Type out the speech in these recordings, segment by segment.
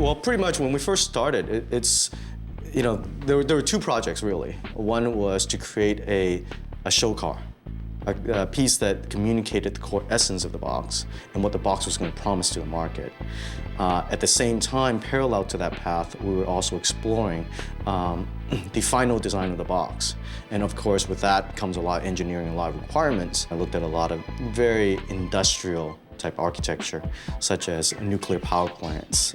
Well, pretty much when we first started, there were two projects really. One was to create a show car, a piece that communicated the core essence of the box and what the box was going to promise to the market. At the same time, parallel to that path, we were also exploring the final design of the box. And of course, with that comes a lot of engineering, a lot of requirements. I looked at a lot of very industrial type architecture, such as nuclear power plants,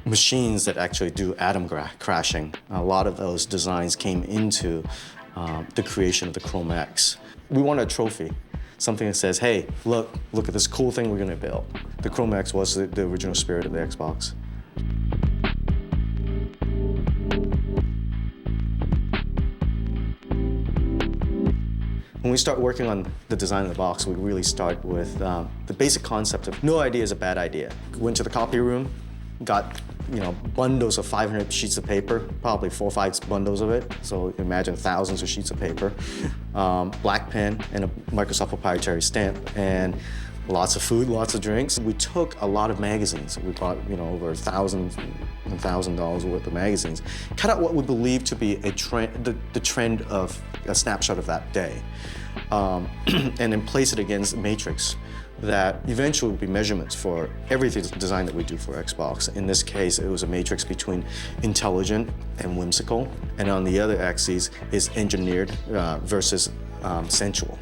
machines that actually do atom crashing. A lot of those designs came into the creation of the Chrome X. We wanted a trophy, something that says, hey, look at this cool thing we're gonna build. The Chrome X was the original spirit of the Xbox. When we start working on the design of the box, we really start with the basic concept of no idea is a bad idea. Went to the copy room, got bundles of 500 sheets of paper, probably 4 or 5 bundles of it. So imagine thousands of sheets of paper, black pen, and a Microsoft proprietary stamp, and lots of food, lots of drinks. We took a lot of magazines. We bought over $1,000 worth of magazines. Cut out what we believe to be a trend, the trend of a snapshot of that day, and then place it against a matrix that eventually will be measurements for everything design that we do for Xbox. In this case, it was a matrix between intelligent and whimsical, and on the other axis is engineered versus sensual.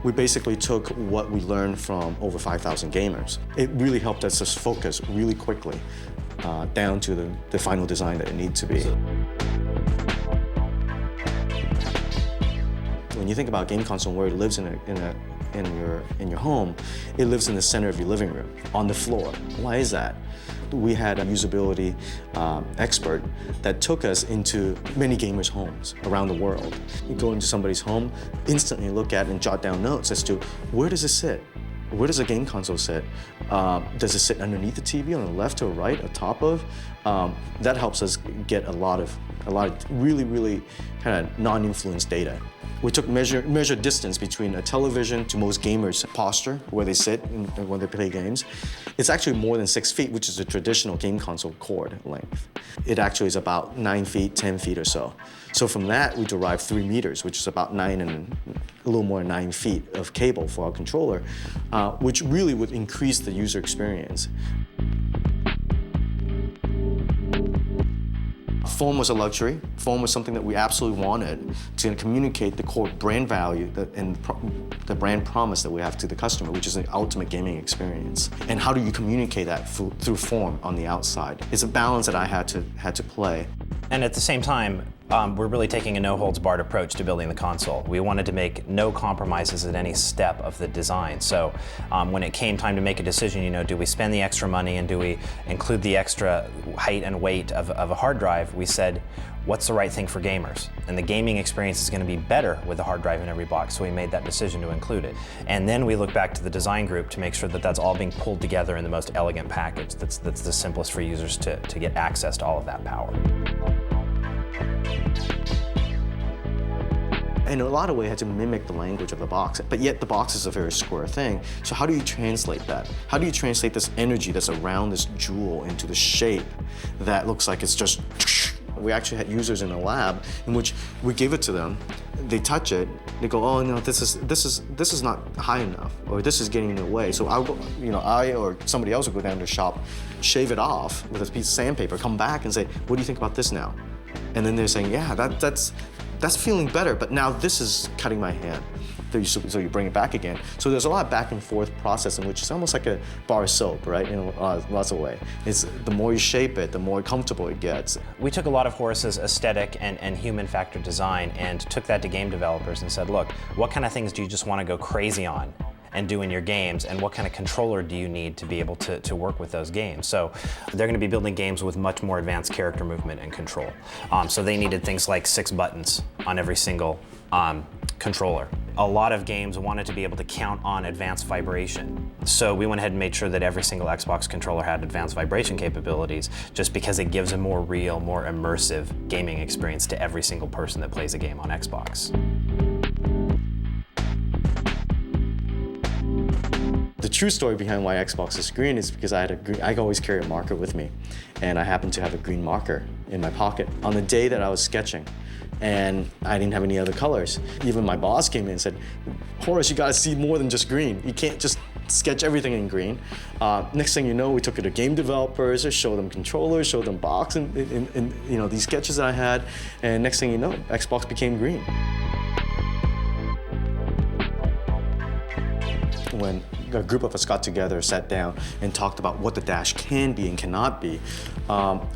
We basically took what we learned from over 5,000 gamers. It really helped us just focus really quickly down to the final design that it needed to be. When you think about a game console, where it lives in your home, it lives in the center of your living room, on the floor. Why is that? We had a usability expert that took us into many gamers' homes around the world. You go into somebody's home, instantly look at and jot down notes as to where does it sit? Where does a game console sit? Does it sit underneath the TV, on the left or right, on top of? That helps us get a lot of really, really kind of non-influence data. We took measure distance between a television to most gamers' posture, where they sit when they play games. It's actually more than 6 feet, which is a traditional game console cord length. It actually is about 9 feet, 10 feet or so. So from that, we derived 3 meters, which is about 9 and a little more than 9 feet of cable for our controller, which really would increase the user experience. Foam was a luxury. Foam was something that we absolutely wanted to communicate the core brand value and the brand promise that we have to the customer, which is the ultimate gaming experience. And how do you communicate that through form on the outside? It's a balance that I had to play. And at the same time, we're really taking a no-holds-barred approach to building the console. We wanted to make no compromises at any step of the design. So when it came time to make a decision, do we spend the extra money and do we include the extra height and weight of a hard drive, we said, what's the right thing for gamers? And the gaming experience is going to be better with a hard drive in every box, so we made that decision to include it. And then we look back to the design group to make sure that that's all being pulled together in the most elegant package that's the simplest for users to get access to all of that power. In a lot of ways, I had to mimic the language of the box, but yet the box is a very square thing. So how do you translate that? How do you translate this energy that's around this jewel into the shape that looks like it's just... We actually had users in the lab in which we give it to them, they touch it, they go, oh no, this is not high enough, or this is getting in the way. So I'll go, I or somebody else will go down to the shop, shave it off with a piece of sandpaper, come back and say, what do you think about this now? And then they're saying, yeah, that's feeling better, but now this is cutting my hand. So you bring it back again. So there's a lot of back and forth process in which it's almost like a bar of soap, right? In lots of ways. It's the more you shape it, the more comfortable it gets. We took a lot of Horace's aesthetic and human factor design and took that to game developers and said, look, what kind of things do you just want to go crazy on and do in your games, and what kind of controller do you need to be able to work with those games? So they're going to be building games with much more advanced character movement and control. So they needed things like 6 buttons on every single controller. A lot of games wanted to be able to count on advanced vibration. So we went ahead and made sure that every single Xbox controller had advanced vibration capabilities, just because it gives a more real, more immersive gaming experience to every single person that plays a game on Xbox. The true story behind why Xbox is green is because I always carry a marker with me, and I happened to have a green marker in my pocket on the day that I was sketching, and I didn't have any other colors. Even my boss came in and said, "Horace, you gotta see more than just green. You can't just sketch everything in green." Next thing you know, we took it to game developers, showed them controllers, showed them box, and you know, these sketches that I had, and next thing you know, Xbox became green. When a group of us got together, sat down, and talked about what the Dash can be and cannot be,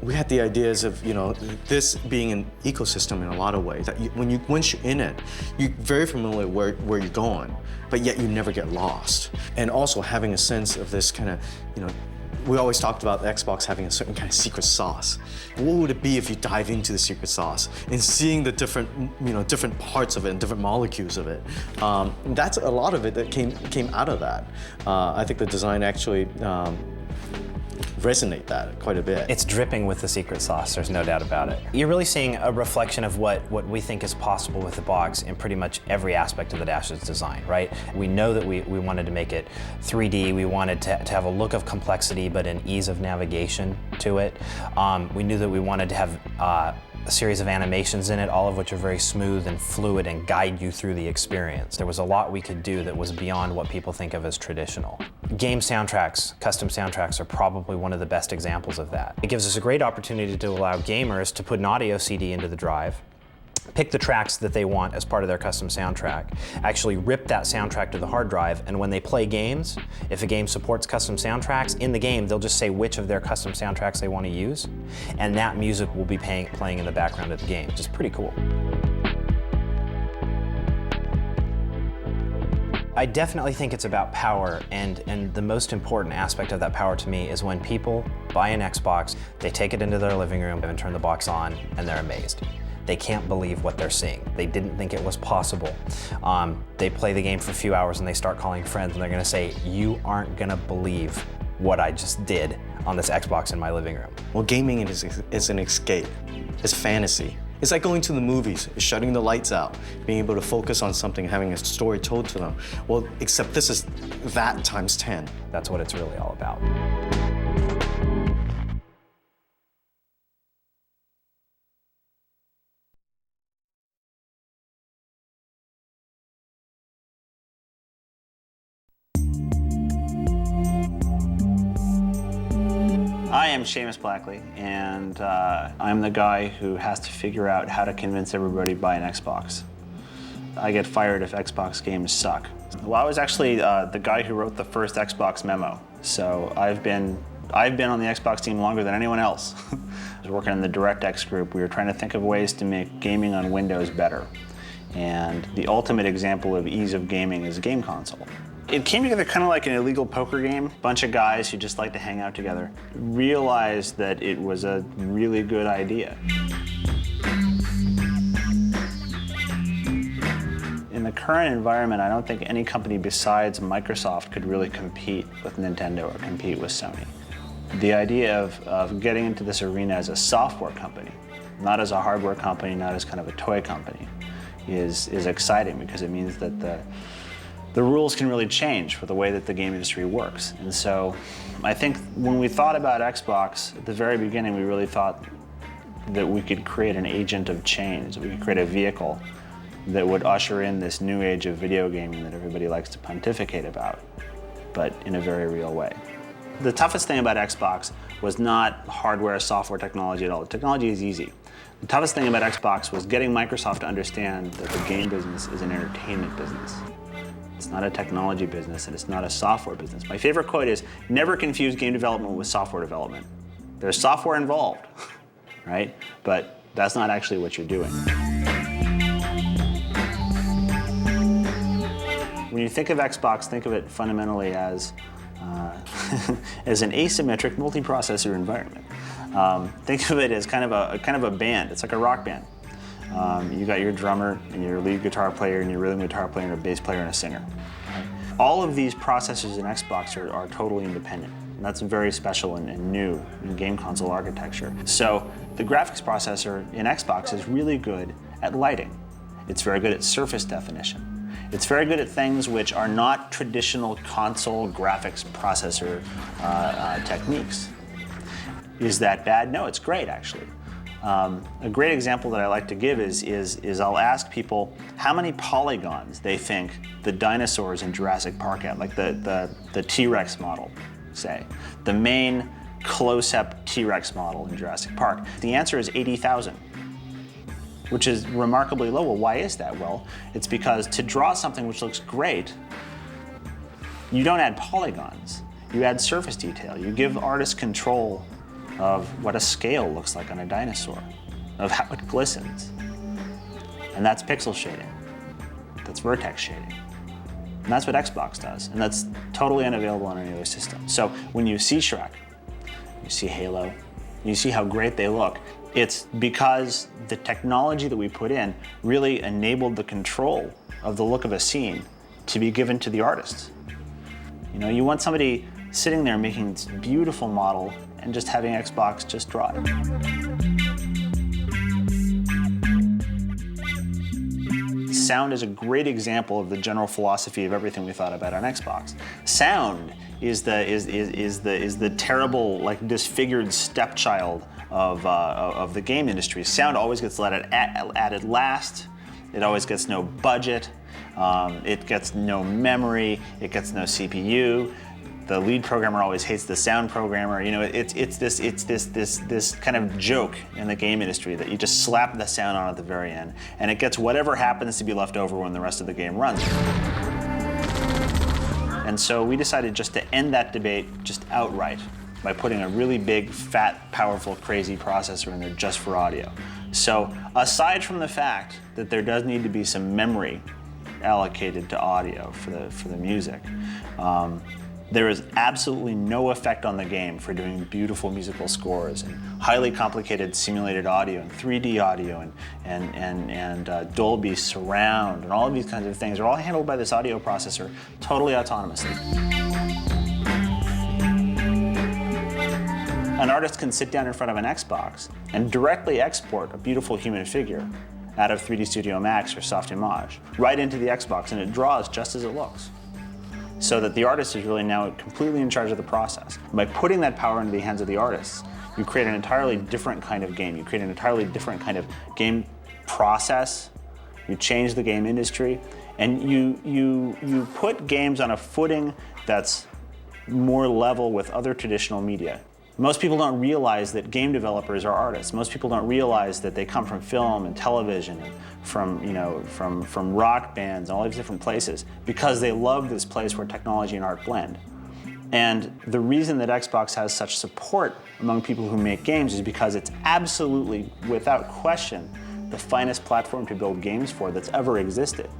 we had the ideas of, you know, this being an ecosystem in a lot of ways. That once you're in it, you're very familiar where you're going, but yet you never get lost. And also having a sense of this kind of, you know, we always talked about Xbox having a certain kind of secret sauce. What would it be if you dive into the secret sauce and seeing the different, you know, different parts of it and different molecules of it? That's a lot of it that came out of that. I think the design actually resonate that quite a bit. It's dripping with the secret sauce, there's no doubt about it. You're really seeing a reflection of what we think is possible with the box in pretty much every aspect of the Dash's design, right? We know that we wanted to make it 3D, we wanted to have a look of complexity but an ease of navigation to it. We knew that we wanted to have a series of animations in it, all of which are very smooth and fluid and guide you through the experience. There was a lot we could do that was beyond what people think of as traditional. Game soundtracks, custom soundtracks, are probably one of the best examples of that. It gives us a great opportunity to allow gamers to put an audio CD into the drive, pick the tracks that they want as part of their custom soundtrack, actually rip that soundtrack to the hard drive, and when they play games, if a game supports custom soundtracks, in the game they'll just say which of their custom soundtracks they want to use, and that music will be playing in the background of the game, which is pretty cool. I definitely think it's about power, and the most important aspect of that power to me is when people buy an Xbox, they take it into their living room and turn the box on, and they're amazed. They can't believe what they're seeing. They didn't think it was possible. They play the game for a few hours and they start calling friends and they're gonna say, "You aren't gonna believe what I just did on this Xbox in my living room." Well, gaming is an escape. It's fantasy. It's like going to the movies, it's shutting the lights out, being able to focus on something, having a story told to them. Well, except this is that times 10. That's what it's really all about. I am Seamus Blackley, and I'm the guy who has to figure out how to convince everybody to buy an Xbox. I get fired if Xbox games suck. Well, I was actually the guy who wrote the first Xbox memo, so I've been on the Xbox team longer than anyone else. I was working in the DirectX group. We were trying to think of ways to make gaming on Windows better, and the ultimate example of ease of gaming is a game console. It came together kind of like an illegal poker game. A bunch of guys who just like to hang out together realized that it was a really good idea. In the current environment, I don't think any company besides Microsoft could really compete with Nintendo or compete with Sony. The idea of getting into this arena as a software company, not as a hardware company, not as kind of a toy company, is exciting because it means that the rules can really change for the way that the game industry works. And so I think when we thought about Xbox, at the very beginning, we really thought that we could create an agent of change, that we could create a vehicle that would usher in this new age of video gaming that everybody likes to pontificate about, but in a very real way. The toughest thing about Xbox was not hardware, software technology at all. The technology is easy. The toughest thing about Xbox was getting Microsoft to understand that the game business is an entertainment business. It's not a technology business, and it's not a software business. My favorite quote is, never confuse game development with software development. There's software involved, right? But that's not actually what you're doing. When you think of Xbox, think of it fundamentally as as an asymmetric multiprocessor environment. Think of it as kind of a band. It's like a rock band. You got your drummer and your lead guitar player and your rhythm guitar player and a bass player and a singer. All of these processors in Xbox are totally independent. And that's very special and new in game console architecture. So the graphics processor in Xbox is really good at lighting. It's very good at surface definition. It's very good at things which are not traditional console graphics processor techniques. Is that bad? No, it's great, actually. A great example that I like to give is I'll ask people how many polygons they think the dinosaurs in Jurassic Park had, like the T-Rex model, say, the main close-up T-Rex model in Jurassic Park. The answer is 80,000, which is remarkably low. Well, why is that? Well, it's because to draw something which looks great, you don't add polygons. You add surface detail. You give artists control of what a scale looks like on a dinosaur, of how it glistens. And that's pixel shading. That's vertex shading. And that's what Xbox does. And that's totally unavailable on any other system. So when you see Shrek, you see Halo, you see how great they look, it's because the technology that we put in really enabled the control of the look of a scene to be given to the artists. You know, you want somebody sitting there making this beautiful model and just having Xbox just draw it. Sound is a great example of the general philosophy of everything we thought about on Xbox. Sound is the terrible, like, disfigured stepchild of the game industry. Sound always gets added last. It always gets no budget. It gets no memory. It gets no CPU. The lead programmer always hates the sound programmer. You know, it's this kind of joke in the game industry that you just slap the sound on at the very end, and it gets whatever happens to be left over when the rest of the game runs. And so we decided just to end that debate just outright by putting a really big, fat, powerful, crazy processor in there just for audio. So aside from the fact that there does need to be some memory allocated to audio for the music, there is absolutely no effect on the game for doing beautiful musical scores and highly complicated simulated audio and 3D audio and Dolby surround and all of these kinds of things are all handled by this audio processor totally autonomously. An artist can sit down in front of an Xbox and directly export a beautiful human figure out of 3D Studio Max or Softimage right into the Xbox, and it draws just as it looks. So that the artist is really now completely in charge of the process. By putting that power into the hands of the artists, you create an entirely different kind of game. You create an entirely different kind of game process. You change the game industry, and you put games on a footing that's more level with other traditional media. Most people don't realize that game developers are artists. Most people don't realize that they come from film and television and from rock bands and all these different places because they love this place where technology and art blend. And the reason that Xbox has such support among people who make games is because it's absolutely, without question, the finest platform to build games for that's ever existed.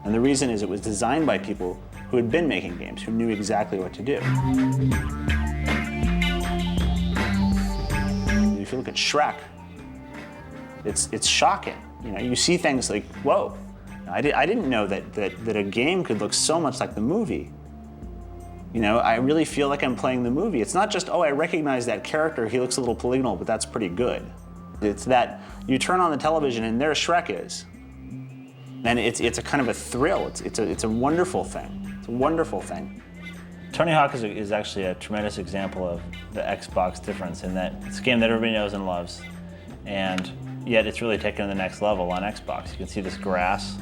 And the reason is it was designed by people who had been making games, who knew exactly what to do. If you look at Shrek, it's shocking. You know, you see things like, whoa, I didn't know that a game could look so much like the movie. You know, I really feel like I'm playing the movie. It's not just, oh, I recognize that character, he looks a little polygonal, but that's pretty good. It's that you turn on the television and there Shrek is. And it's a kind of a thrill. It's a wonderful thing. It's a wonderful thing. Tony Hawk is actually a tremendous example of the Xbox difference in that it's a game that everybody knows and loves, and yet it's really taken to the next level on Xbox. You can see this grass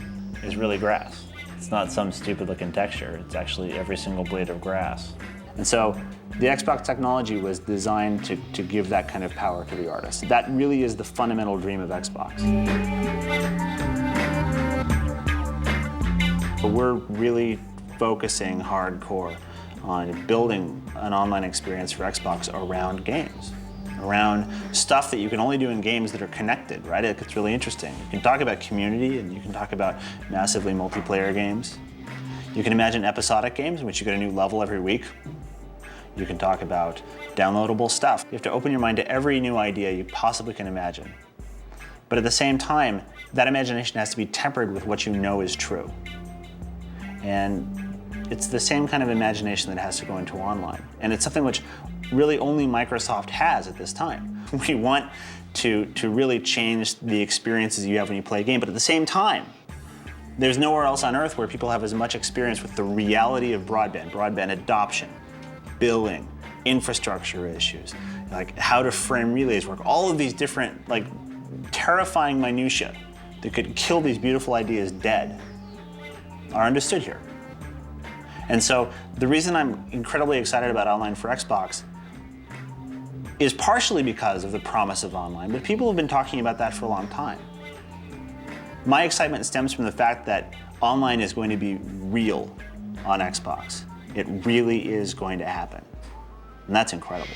is really grass. It's not some stupid looking texture. It's actually every single blade of grass. And so the Xbox technology was designed to give that kind of power to the artist. That really is the fundamental dream of Xbox. But we're really focusing hardcore on building an online experience for Xbox around games, around stuff that you can only do in games that are connected, right? It gets really interesting. You can talk about community and you can talk about massively multiplayer games. You can imagine episodic games in which you get a new level every week. You can talk about downloadable stuff. You have to open your mind to every new idea you possibly can imagine. But at the same time, that imagination has to be tempered with what you know is true. And it's the same kind of imagination that has to go into online. And it's something which really only Microsoft has at this time. We want to really change the experiences you have when you play a game, but at the same time, There's nowhere else on earth where people have as much experience with the reality of broadband adoption, billing, infrastructure issues, like how to frame relays work, all of these different, like, terrifying minutiae that could kill these beautiful ideas dead are understood here. And so the reason I'm incredibly excited about Online for Xbox is partially because of the promise of online, but people have been talking about that for a long time. My excitement stems from the fact that online is going to be real on Xbox. It really is going to happen. And that's incredible.